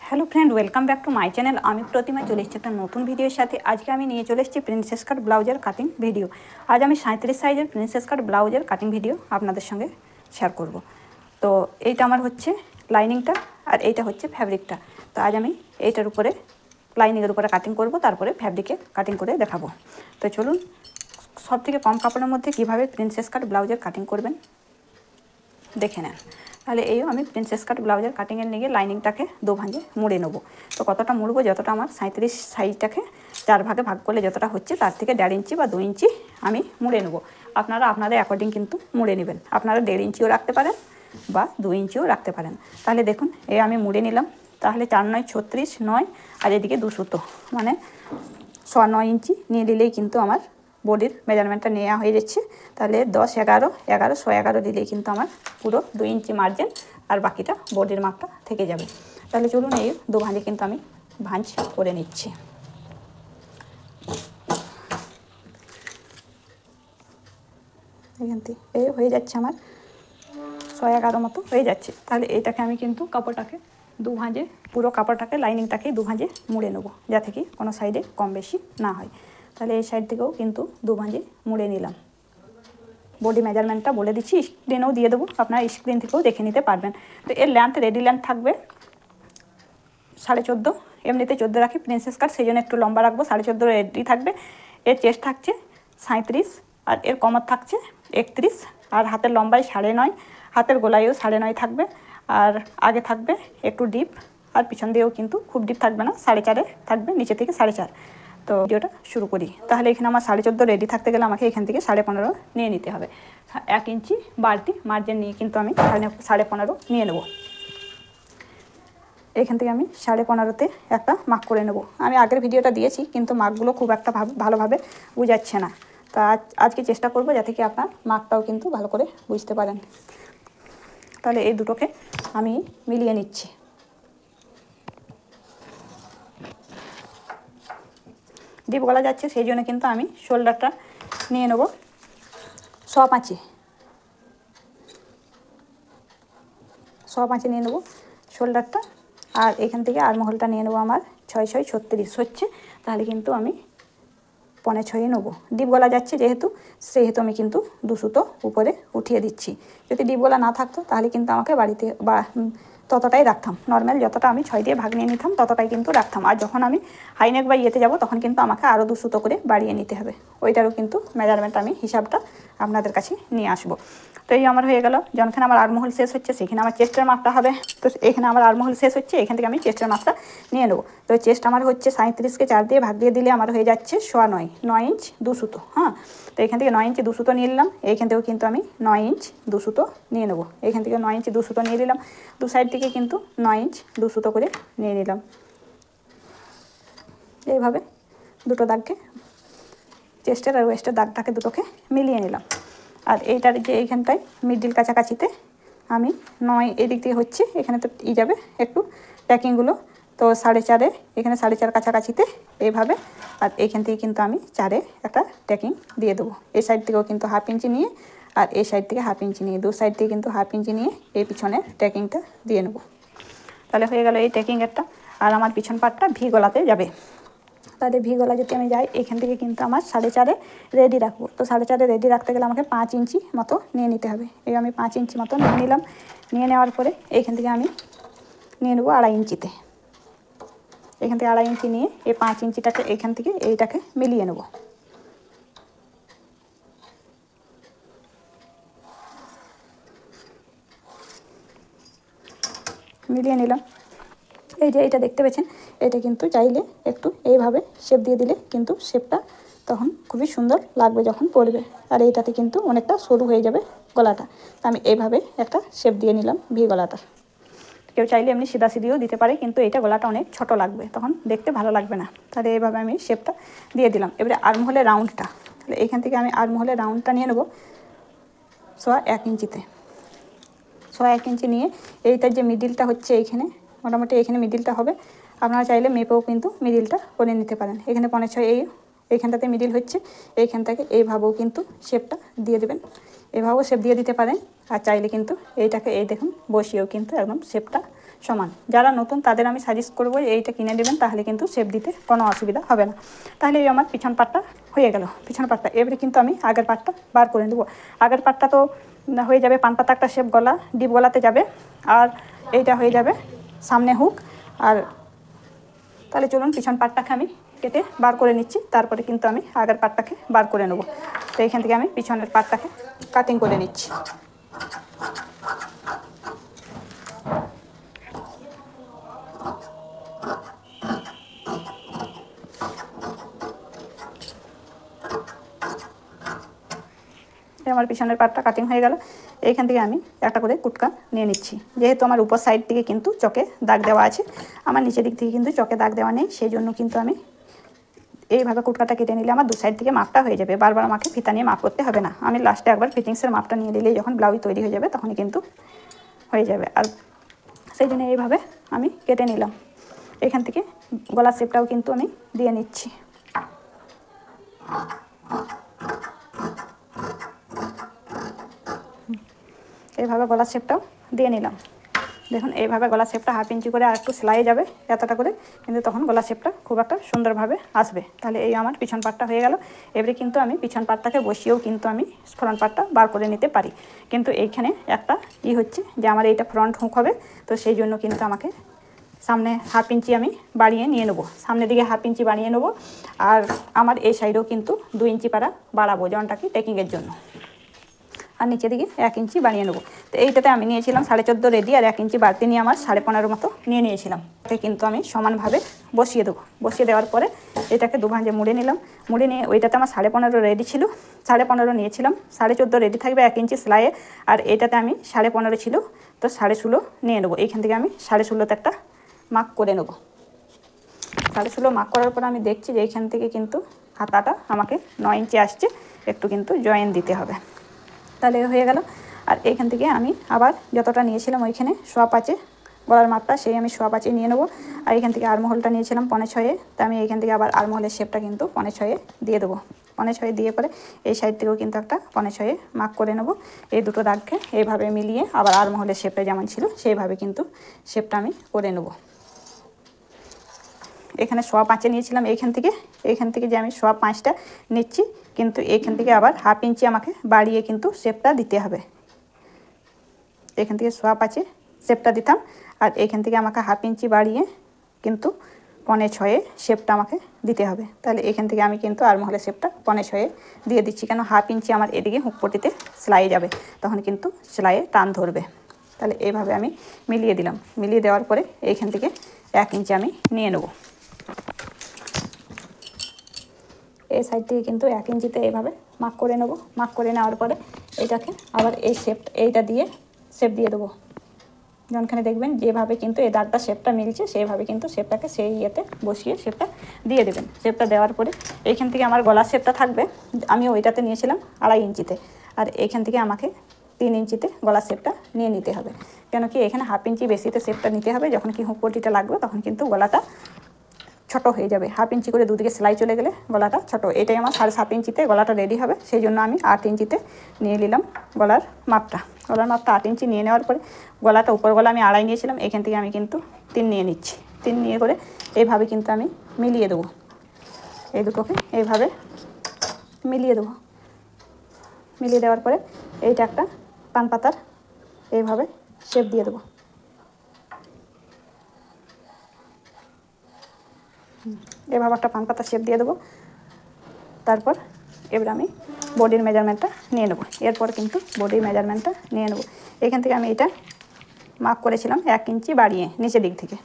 Hello friend, welcome back to my channel. आमी प्रतिमा चले एक नतून भिडियोर साथे आज के आमी निये चले एसेछि प्रिंसेस काट ब्लाउजर काटिंग भिडियो। आज आमी 37 साइजेर प्रिंसेस काट ब्लाउजर काटिंग भिडियो आपनादेर संगे शेयर करब। तो एइटा आमार होच्छे लाइनिंगटा और एइटा होच्छे फैब्रिकटा। तो आज आमी एइटार उपरे लाइनिंगेर उपरे काटिंग करब, तारपरे फैब्रिके काटिंग करे देखाबो। तो चलुन सबथेके कम कापड़ेर मध्ये किभाबे प्रिंसेस काट ब्लाउजर काटिंग करबेन देखे नेन। তাহলে এই আমি প্রিন্সেস কাট ব্লাউজের কাটিংয়ের নিয়ে লাইনিংটাকে দু ভাঁজে মুড়ে নেব। তো কতটা মুড়বো, যতটা আমার 37 সাইজটাকে 4 ভাগে ভাগ করলে যতটা হচ্ছে তার থেকে 1.5 ইঞ্চি বা 2 ইঞ্চি আমি মুড়ে নেব। আপনারা আপনাদের অ্যাকর্ডিং কিন্তু মুড়ে নেবেন। আপনারা 1.5 ইঞ্চিও রাখতে পারেন বা 2 ইঞ্চিও রাখতে পারেন। তাহলে দেখুন এই আমি মুড়ে নিলাম। তাহলে 4 9 36 9 আর এদিকে 2 সুতো মানে 9 ইঞ্চি নিয়ে নিলেই কিন্তু আমার বডির মেজারমেন্টটা নেওয়া হয়ে যাচ্ছে। তাহলে 10 11 11 11 দিলেই কিন্তু আমার পুরো 2 ইঞ্চি মার্জিন আর বাকিটা বডির মাপটা থেকে যাবে। তাহলে চলুন এই দু ভাঁজে কিন্তু আমি ভাঁজ করে নিচ্ছি। এখান থেকে এই হয়ে যাচ্ছে আমার 6 11 মতো হয়ে যাচ্ছে। তাহলে এইটাকে আমি কিন্তু কাপড়টাকে দু ভাঁজে পুরো কাপড়টাকে লাইনিংটাকে দু ভাঁজে মুড়ে নেব, যাতে কি কোনো সাইডে কম বেশি না হয়। তাহলে এই সাইড থেকেও কিন্তু দু ভাঁজে মুড়ে নিলাম। বডি মেজারমেন্টটা বলে দিচ্ছি, স্ক্রিনেও দিয়ে দেবো, আপনারা স্ক্রিন থেকেও দেখে নিতে পারবেন। তো এর লেন্থ রেডি লেন্থ থাকবে 14.5, এমনিতে 14 রাখি প্রিন্সেস কাট, সেই জন্য একটু লম্বা রাখবো। 14.5 রেডি থাকবে। এর চেস্ট থাকছে 37 আর এর কমর থাকছে 31 আর হাতের লম্বায় 9.5, হাতের গোলায়ও 9.5 থাকবে। আর আগে থাকবে একটু ডিপ আর পিছন দিয়েও কিন্তু খুব ডিপ থাকবে না, 4.5 থাকবে, নিচে থেকে 4.5। তো ভিডিওটা শুরু করি। তাহলে এখানে আমার 14.5 রেডি থাকতে গেলে আমাকে এখান থেকে 15.5 নিয়ে নিতে হবে। 1 ইঞ্চি বাড়তি মার্জিন নিয়ে কিন্তু আমি 15.5 নিয়ে নেব। এখান থেকে আমি 15.5-তে একটা মার্ক করে নেব। আমি আগের ভিডিওটা দিয়েছি কিন্তু মার্কগুলো খুব একটা ভালোভাবে বোঝাচ্ছে না। তো আজকে চেষ্টা করব যাতে কি আপনার মার্কটাও কিন্তু ভালো করে বুঝতে পারেন। তাহলে এই দুটোকে আমি মিলিয়ে নিচ্ছি। ডিপ গলা যাচ্ছে সেই জন্য কিন্তু আমি শোল্ডারটা নিয়ে নেব 6.5 নিয়ে নেব শোল্ডারটা। আর এখান থেকে আর্মহোলটা নিয়ে নেবো আমার 6 6 36 হচ্ছে। তাহলে কিন্তু আমি 5.5 নেবো। ডিপ গলা যাচ্ছে যেহেতু আমি কিন্তু 2 সুতো উপরে উঠিয়ে দিচ্ছি। যদি ডিপ গলা না থাকতো তাহলে কিন্তু আমাকে বাড়িতে বা ততটাই রাখতাম, নর্মাল যতটা আমি 6 দিয়ে ভাগ নিয়ে নিতাম ততটাই কিন্তু রাখতাম। আর যখন আমি হাইনেক বা ইয়েতে যাব তখন কিন্তু আমাকে আরও 2 সুতো করে বাড়িয়ে নিতে হবে। ওইটারও কিন্তু মেজারমেন্ট আমি হিসাবটা আপনাদের কাছে নিয়ে আসবো। তো এই আমার হয়ে গেল। যখন আমার আর্মহোল শেষ হচ্ছে সেখানে আমার চেস্টের মাপটা হবে। তো এখানে আমার আর্মহোল শেষ হচ্ছে, এখান থেকে আমি চেস্টের মাপটা নিয়ে নেবো। তো চেস্ট আমার হচ্ছে 37কে 4 দিয়ে ভাগ দিয়ে দিলে আমার হয়ে যাচ্ছে 9 ইঞ্চ 2 সুতো। হ্যাঁ, তো এখান থেকে 9 ইঞ্চি 2 সুতো নিয়ে নিলাম। এইখান থেকেও কিন্তু আমি 9 ইঞ্চ 2 সুতো নিয়ে নেবো। এখান থেকে 9 ইঞ্চি 2 সুতো নিয়ে নিলাম। দু সাইড থেকে কিন্তু 9 ইঞ্চ 2 সুতো করে নিয়ে নিলাম। এইভাবে দুটো দাগকে চেস্টের আর ওয়েস্টের দাগটাকে দুটোকে মিলিয়ে নিলাম। আর এইটার যে এইখানটায় মিডিল কাছাকাছিতে আমি 9 এদিক দিয়ে হচ্ছে, এখানে তো যাবে একটু প্যাকিংগুলো। তো 4.5 এখানে 4.5 কাছাকাছিতে এইভাবে। আর এইখান থেকে কিন্তু আমি 4 একটা ট্যাকিং দিয়ে দেবো। এই সাইড থেকেও কিন্তু 1/2 ইঞ্চি নিয়ে আর এই সাইড থেকে 1/2 ইঞ্চি নিয়ে, দু সাইড থেকে কিন্তু 1/2 ইঞ্চি নিয়ে এই পিছনের ট্যাকিংটা দিয়ে নেব। তাহলে হয়ে গেল এই ট্যাকিংয়েরটা। আর আমার পিছন পাটটা ভি গলাতে যাবে। তাহলে ভি গলা যদি আমি যাই এখান থেকে কিন্তু আমার 4.5 রেডি রাখবো। তো 4.5 রেডি রাখতে গেলে আমাকে 5 ইঞ্চি মতো নিয়ে নিতে হবে। এই আমি 5 ইঞ্চি মতো নিয়ে নিলাম। নিয়ে নেওয়ার পরে এইখান থেকে আমি নিয়ে নেবো 2.5 ইঞ্চিতে। এখান থেকে 2.5 ইঞ্চি নিয়ে এই 5 ইঞ্চিটাকে এইখান থেকে এইটাকে মিলিয়ে নেব। মিলিয়ে নিলাম। এই যে এটা দেখতে পেয়েছেন, এটা কিন্তু চাইলে একটু এইভাবে শেপ দিয়ে দিলে কিন্তু শেপটা তখন খুবই সুন্দর লাগবে যখন পরবে। আর এইটাতে কিন্তু অনেকটা সরু হয়ে যাবে গলাটা। আমি এইভাবে একটা শেপ দিয়ে নিলাম ভি গলাটা। কেউ চাইলে এমনি সিধা সিধিও দিতে পারে, কিন্তু এটা গলাটা অনেক ছোট লাগবে, তখন দেখতে ভালো লাগবে না। তাহলে এইভাবে আমি শেপটা দিয়ে দিলাম। এবারে আর্মহোলের রাউন্ডটা, তাহলে এখান থেকে আমি আর্মহোলের রাউন্ডটা নিয়ে নেবো 1 ইঞ্চিতে। 1 ইঞ্চি নিয়ে এইটার যে মিডিলটা হচ্ছে এইখানে, মোটামুটি এখানে মিডিলটা হবে। আপনারা চাইলে মেপেও কিন্তু মিডিলটা করে নিতে পারেন। এখানে 5.5 এইখানটাতে মিডিল হচ্ছে, এইখানটাকে এইভাবেও কিন্তু শেপটা দিয়ে দেবেন। এভাবেও শেপ দিয়ে দিতে পারেন। আর চাইলে কিন্তু এইটাকে এই দেখুন বসিয়েও কিন্তু একদম শেপটা সমান। যারা নতুন তাদের আমি সাজেস্ট করবো এইটা কিনে নেবেন, তাহলে কিন্তু শেপ দিতে কোনো অসুবিধা হবে না। তাহলে এই আমার পিছন পাটটা হয়ে গেল, পিছন পাটটা। এবারে কিন্তু আমি আগের পাটটা বার করে নেবো। আগের পাটটা তো হয়ে যাবে পান পাতা একটা শেপ, গলা ডিপ গলাতে যাবে, আর এইটা হয়ে যাবে সামনে হুক। আর তাহলে চলুন পিছন পাটটাকে আমি কেটে বার করে নিচ্ছি, তারপরে কিন্তু আমি আগের পাটটাকে বার করে নেব। তো এইখান থেকে আমি পিছনের পাটটাকে কাটিং করে নিচ্ছি। আমার পিছনের পাটটা কাটিং হয়ে গেল। এইখান থেকে আমি একটা করে কুটকা নিয়ে নিচ্ছি। যেহেতু আমার উপর সাইড থেকে কিন্তু চকে দাগ দেওয়া আছে, আমার নিচের দিক থেকে কিন্তু চকে দাগ দেওয়া নেই, সেই জন্য কিন্তু আমি এইভাবে কুটকাটা কেটে নিলে আমার দু সাইড থেকে মাপটা হয়ে যাবে। বারবার আমাকে ফিতা নিয়ে মাপ করতে হবে না। আমি লাস্টে একবার ফিটিংসের মাপটা নিয়ে নিলেই যখন ব্লাউজ তৈরি হয়ে যাবে তখনই কিন্তু হয়ে যাবে। আর সেই জন্য এইভাবে আমি কেটে নিলাম। এখান থেকে গলার শেপটাও কিন্তু আমি দিয়ে নিচ্ছি। এইভাবে গলার শেপটাও দিয়ে নিলাম। দেখুন এইভাবে গলার শেপটা হাফ ইঞ্চি করে আর একটু সেলাই যাবে এতটা করে, কিন্তু তখন গলার শেপটা খুব একটা সুন্দরভাবে আসবে। তাহলে এই আমার পিছন পাটটা হয়ে গেল। এবারে কিন্তু আমি পিছন পাটটাকে বসিয়েও কিন্তু আমি ফ্রন্ট পাটটা বার করে নিতে পারি, কিন্তু এইখানে একটা হচ্ছে যে আমার এইটা ফ্রন্ট হুক হবে, তো সেই জন্য কিন্তু আমাকে সামনে হাফ ইঞ্চি আমি বাড়িয়ে নিয়ে নেবো, সামনের দিকে হাফ ইঞ্চি বাড়িয়ে নেবো। আর আমার এই সাইডেও কিন্তু 2 ইঞ্চি পাড়া বাড়াবো, যেমনটা কি টেকিংয়ের জন্য। আর নিচে দিকে 1 ইঞ্চি বাড়িয়ে নেবো। তো এইটাতে আমি নিয়েছিলাম 14.5 রেডি, আর 1 ইঞ্চি বাড়তি নিয়ে আমার 15.5 মতো নিয়েছিলাম। এটা কিন্তু আমি সমানভাবে বসিয়ে দেবো। বসিয়ে দেওয়ার পরে এটাকে দু ভাঁজে মুড়ে নিলাম। মুড়ে নিয়ে ওইটাতে আমার 15.5 রেডি ছিল, 15.5 নিয়েছিলাম, 14.5 রেডি থাকবে 1 ইঞ্চি সেলাইয়ে। আর এটাতে আমি 15.5 ছিল, তো 16.5 নিয়ে নেবো। এইখান থেকে আমি 16.5তে একটা মার্ক করে নেবো। 16.5 মার্ক করার পর আমি দেখছি যে এইখান থেকে কিন্তু হাতাটা আমাকে 9 ইঞ্চি আসছে, একটু কিন্তু জয়েন দিতে হবে। তাহলে হয়ে গেল। আর এইখান থেকে আমি আবার যতটা নিয়েছিলাম ওইখানে সোয়া 5 গলার মাপটা, সেই আমি সোয়া 5 নিয়ে নেবো। আর এখান থেকে আর্মহোলটা নিয়েছিলাম 5.5, তো আমি এইখান থেকে আবার আর্মহোলের শেপটা কিন্তু 5.5 দিয়ে দেবো। 5.5 দিয়ে পরে এই সাইড থেকেও কিন্তু একটা 5.5 মার্ক করে নেবো। এই দুটো দাগকে এইভাবে মিলিয়ে আবার আর্মহোলের শেপটা যেমন ছিল সেইভাবে কিন্তু শেপটা আমি করে নেবো। এখানে সোয়া 5 নিয়েছিলাম, এইখান থেকে যে আমি সোয়া 5টা নিচ্ছি, কিন্তু এইখান থেকে আবার হাফ ইঞ্চি আমাকে বাড়িয়ে কিন্তু শেপটা দিতে হবে। এখান থেকে সোয়া 5 শেপটা দিতাম, আর এইখান থেকে আমাকে হাফ ইঞ্চি বাড়িয়ে কিন্তু 5.5 শেপটা আমাকে দিতে হবে। তাহলে এখান থেকে আমি কিন্তু আর্মহোলের শেপটা 5.5 দিয়ে দিচ্ছি, কেন হাফ ইঞ্চি আমার এদিকে হুকপটিতে সেলাই যাবে, তখন কিন্তু সেলাইয়ে টান ধরবে। তাহলে এইভাবে আমি মিলিয়ে দিলাম। মিলিয়ে দেওয়ার পরে এইখান থেকে 1 ইঞ্চি আমি নিয়ে নেব। এই সাইড থেকে কিন্তু 1 ইঞ্চিতে এইভাবে মার্ক করে নেব। মার্ক করে নেওয়ার পরে এইটাকে আবার এই এইটা দিয়ে শেপ দিয়ে দেবো। যখনখানে দেখবেন যেভাবে কিন্তু এই দাগটা শেপটা মিলছে, সেইভাবে কিন্তু শেপটাকে সেই ইয়েতে বসিয়ে শেপটা দিয়ে দেবেন। শেপটা দেওয়ার পরে এইখান থেকে আমার গলার শেপটা থাকবে, আমি ওইটাতে নিয়েছিলাম 2.5 ইঞ্চিতে, আর এইখান থেকে আমাকে 3 ইঞ্চিতে গলার শেপটা নিয়ে নিতে হবে। কেন কি এখানে হাফ ইঞ্চি বেশিতে শেপটা নিতে হবে, যখন কি হুকপটিটা লাগবে তখন কিন্তু গলাটা ছোট হয়ে যাবে। হাফ ইঞ্চি করে দুদিকে সেলাই চলে গেলে গলাটা ছোট। এটাই আমার 7.5 ইঞ্চিতে গলাটা রেডি হবে, সেই জন্য আমি 8 ইঞ্চিতে নিয়ে নিলাম গলার মাপটা। গলার মাপটা 8 ইঞ্চি নিয়ে নেওয়ার পরে গলাটা উপর গলা আমি 2.5 নিয়েছিলাম, এখান থেকে আমি কিন্তু 3 নিয়ে নিচ্ছি। 3 নিয়ে করে এইভাবে কিন্তু আমি মিলিয়ে দেবো। এই দুটোকে এইভাবে মিলিয়ে দেবো। মিলিয়ে দেওয়ার পরে এইটা একটা পান পাতার এইভাবে শেপ দিয়ে দেবো। এভাবে একটা পান পাতা শেপ দিয়ে দেবো। তারপর এবার আমি বডির মেজারমেন্টটা নিয়ে নেবো। এরপর কিন্তু বডির মেজারমেন্টটা নিয়ে নেবো। এখান থেকে আমি এটা মার্ক করেছিলাম 1 ইঞ্চি বাড়িয়ে নিচের দিক থেকে।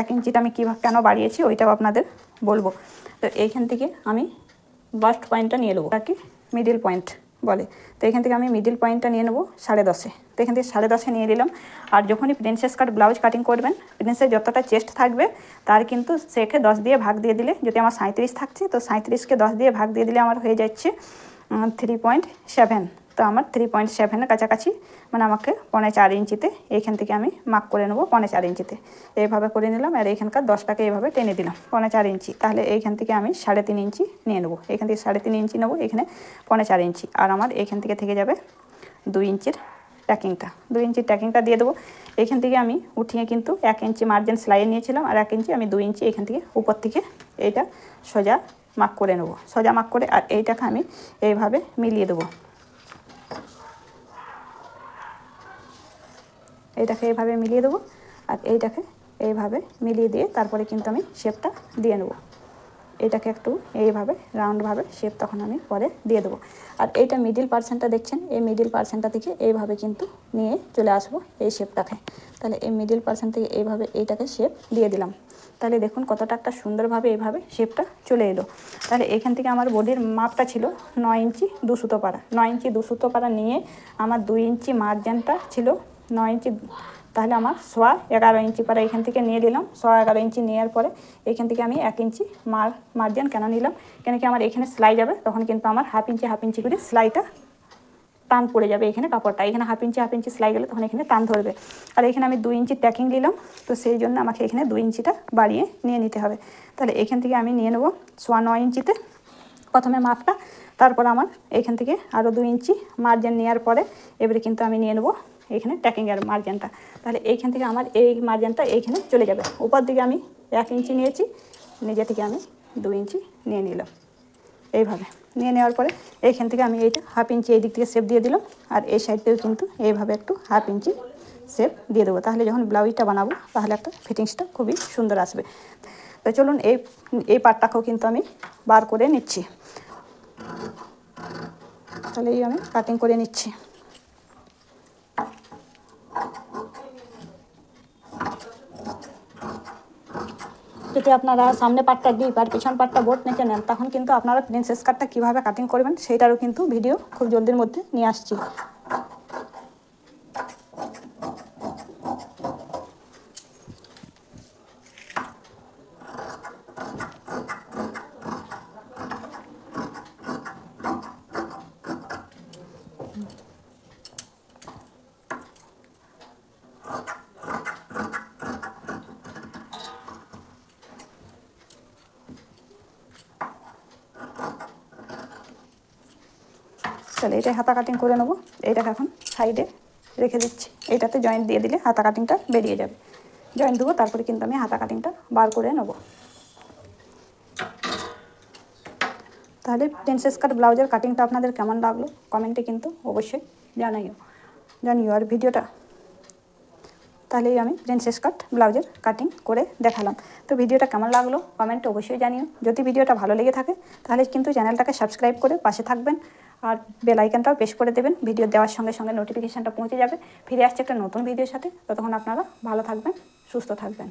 1 ইঞ্চিটা আমি কেন বাড়িয়েছি ওইটাও আপনাদের বলবো। তো এইখান থেকে আমি বাস্ট পয়েন্টটা নিয়ে নেবো, আর কি মিডিল পয়েন্ট বলে। তো এখান থেকে আমি মিডিল পয়েন্টটা নিয়ে নেবো 10.5। তো এখান থেকে 10.5 নিয়ে নিলাম। আর যখনই প্রিন্সেস কাট ব্লাউজ কাটিং করবেন, প্রিন্সের যতটা চেস্ট থাকবে তার কিন্তু সেকে 10 দিয়ে ভাগ দিয়ে দিলে, যদি আমার 37 থাকছে তো 37কে 10 দিয়ে ভাগ দিয়ে দিলে আমার হয়ে যাচ্ছে 3.7। তো আমার 3.7-এর কাছাকাছি, মানে আমাকে 4.5 ইঞ্চিতে এইখান থেকে আমি মার্ক করে নেবো 4.5 ইঞ্চিতে। এইভাবে করে নিলাম, আর এইখানকার 10টাকে এইভাবে টেনে দিলাম 4.5 ইঞ্চি। তাহলে এইখান থেকে আমি 3.5 ইঞ্চি নিয়ে নেবো। এখান থেকে 3.5 ইঞ্চি নেবো, এখানে 4.5 ইঞ্চি, আর আমার এইখান থেকে যাবে 2 ইঞ্চির ট্যাকিংটা, 2 ইঞ্চি ট্যাকিংটা দিয়ে দেবো। এইখান থেকে আমি উঠিয়ে কিন্তু 1 ইঞ্চি মার্জিন সেলাই নিয়েছিলাম, আর 1 ইঞ্চি আমি 2 ইঞ্চি এখান থেকে উপর থেকে এইটা সোজা মার্ক করে নেব, সোজা মার্ক করে। আর এইটাকে আমি এইভাবে মিলিয়ে দেবো, এইটাকে এইভাবে মিলিয়ে দেবো, আর এইটাকে এইভাবে মিলিয়ে দিয়ে তারপরে কিন্তু আমি শেপটা দিয়ে নেব। এটাকে একটু এইভাবে রাউন্ডভাবে শেপ তখন আমি পরে দিয়ে দেবো। আর এইটা মিডিল পার্সেন্টটা দেখছেন, এই মিডিল পার্সেন্টটা থেকে এইভাবে কিন্তু নিয়ে চলে আসবো এই শেপটাকে। তাহলে এই মিডিল পার্সেন্ট থেকে এইভাবে এইটাকে শেপ দিয়ে দিলাম। তাহলে দেখুন কতটা একটা সুন্দরভাবে এইভাবে শেপটা চলে এলো। তাহলে এখান থেকে আমার বডির মাপটা ছিল 9 ইঞ্চি 2 সুতো পাড়া। 9 ইঞ্চি 2 সুতো পাড়া নিয়ে আমার 2 ইঞ্চি মার্জিনটা ছিল 9 ইঞ্চি, তাহলে আমার 11.5 ইঞ্চি পাড়া এখান থেকে নিয়ে নিলাম। 11.5 ইঞ্চি নেওয়ার পরে এখান থেকে আমি 1 ইঞ্চি মার্জিন কেন নিলাম, কেন কি আমার এখানে সেলাই যাবে, তখন কিন্তু আমার হাফ ইঞ্চি করে সেলাইটা টান পড়ে যাবে এখানে কাপড়টা। এখানে হাফ ইঞ্চি সেলাই গেলে তখন এখানে টান ধরবে। আর এখানে আমি 2 ইঞ্চি ট্যাকিং নিলাম, তো সেই জন্য আমাকে এখানে 2 ইঞ্চিটা বাড়িয়ে নিয়ে নিতে হবে। তাহলে এখান থেকে আমি নিয়ে নেবো 9 ইঞ্চিতে প্রথমে মাপটা, তারপর আমার এখান থেকে আরও 2 ইঞ্চি মার্জিন নেওয়ার পরে এবারে কিন্তু আমি নিয়ে নেবো এখানে ট্যাকিংয়ের মার্জিনটা। তাহলে এইখান থেকে আমার এই মার্জিনটা এইখানে চলে যাবে। উপর দিকে আমি 1 ইঞ্চি নিয়েছি, নিজে থেকে আমি 2 ইঞ্চি নিয়ে নিলাম। এইভাবে নিয়ে নেওয়ার পরে এইখান থেকে আমি এইটা হাফ ইঞ্চি এই দিক থেকে শেপ দিয়ে দিলাম, আর এই সাইডটাও কিন্তু এইভাবে একটু হাফ ইঞ্চি শেপ দিয়ে দেবো। তাহলে যখন ব্লাউজটা বানাবো তাহলে একটা ফিটিংসটা খুবই সুন্দর আসবে। তো চলুন এই পার্টটাকেও কিন্তু আমি বার করে নিচ্ছি। তাহলে এই আমি কাটিং করে নিচ্ছি। যদি আপনারা সামনে পার্টটা ডিপ আর পিছন পার্টটা বোট নেকে নেন, তখন কিন্তু আপনারা প্রিন্সেস কাটটা কীভাবে কাটিং করবেন সেইটারও কিন্তু ভিডিও খুব জলদির মধ্যে নিয়ে আসছি। তাহলে এটাই হাতা কাটিং করে নেবো। এইটাকে এখন সাইডে রেখে দিচ্ছি, এইটাতে জয়েন্ট দিয়ে দিলে হাতা কাটিংটা বেরিয়ে যাবে। জয়েন্ট দেবো, তারপরে কিন্তু আমি হাতা কাটিংটা বার করে নেব। তাহলে প্রিন্সেস কাট ব্লাউজের কাটিংটা আপনাদের কেমন লাগলো কমেন্টে কিন্তু অবশ্যই জানিও। আর ভিডিওটা তাহলেই আমি প্রিন্সেস কাট ব্লাউজের কাটিং করে দেখালাম। তো ভিডিওটা কেমন লাগলো কমেন্টে অবশ্যই জানিও। যদি ভিডিওটা ভালো লেগে থাকে তাহলে কিন্তু চ্যানেলটাকে সাবস্ক্রাইব করে পাশে থাকবেন, আর বেল আইকনটাও প্রেস করে দেবেন। ভিডিও দেওয়ার সঙ্গে সঙ্গে নোটিফিকেশানটা পৌঁছে যাবে। ফিরে আসছে একটা নতুন ভিডিওর সাথে। ততক্ষণ আপনারা ভালো থাকবেন, সুস্থ থাকবেন।